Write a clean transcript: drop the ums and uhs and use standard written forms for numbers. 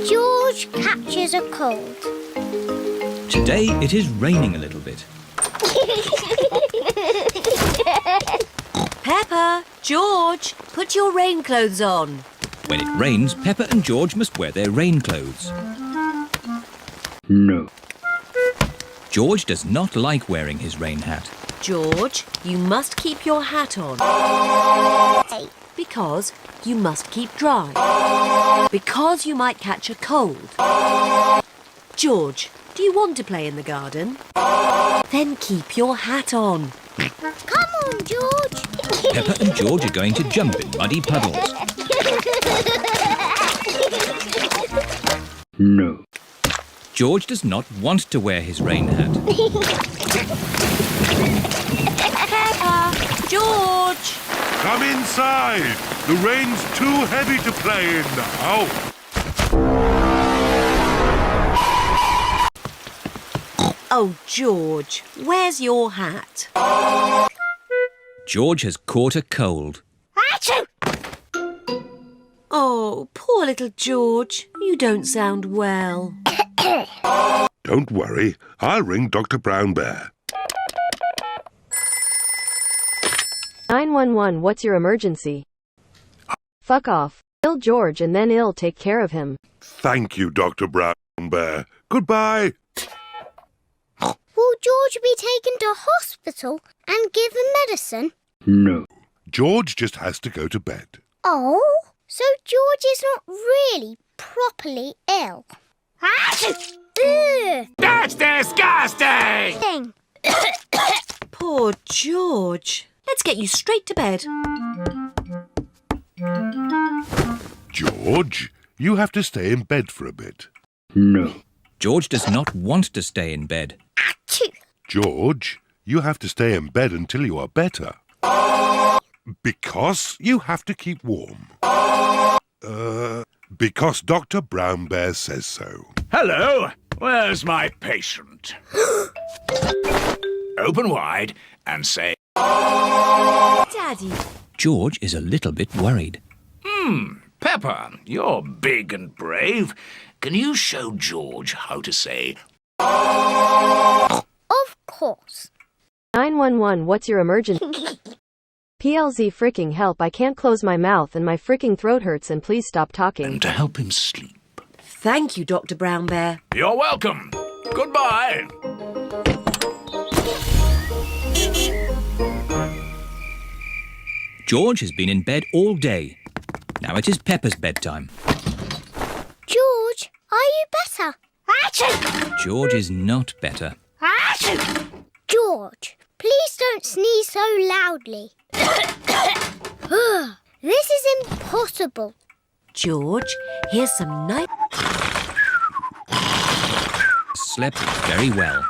George catches a cold. Today it is raining a little bit. Peppa, George, put your rain clothes on. When it rains, Peppa and George must wear their rain clothes. No. George does not like wearing his rain hat. George, you must keep your hat on. Because you must keep dry. Because you might catch a cold. George, do you want to play in the garden? Then keep your hat on. Come on, George. Peppa and George are going to jump in muddy puddles. No. George does not want to wear his rain hat. Peppa, George! Come inside. The rain's too heavy to play in now. Oh, George, where's your hat? George has caught a cold. Achoo! Oh, poor little George. You don't sound well. Don't worry. I'll ring Dr. Brown Bear. 911, what's your emergency? Fuck off. Kill George and then I'll take care of him. Thank you, Dr. Brown Bear. Goodbye. Will George be taken to hospital and given medicine? No. George just has to go to bed. Oh, so George is not really properly ill. Achoo! Ugh! That's disgusting! Thing. Poor George. Let's get you straight to bed. George, you have to stay in bed for a bit. No. George does not want to stay in bed. Achoo! George, you have to stay in bed until you are better. Because you have to keep warm. Because Dr. Brown Bear says so. Hello, where's my patient? Open wide and say, Daddy. George is a little bit worried. Peppa, you're big and brave. Can you show George how to say, Of course. 911, what's your emergency? PLZ fricking help, I can't close my mouth and my fricking throat hurts and please stop talking. and to help him sleep? Thank you, Dr. Brown Bear. You're welcome. Goodbye. George has been in bed all day. Now it is Peppa's bedtime. George, are you better? Achoo! George is not better. Achoo! George, please don't sneeze so loudly. This is impossible. George, here's some nice... Slept very well.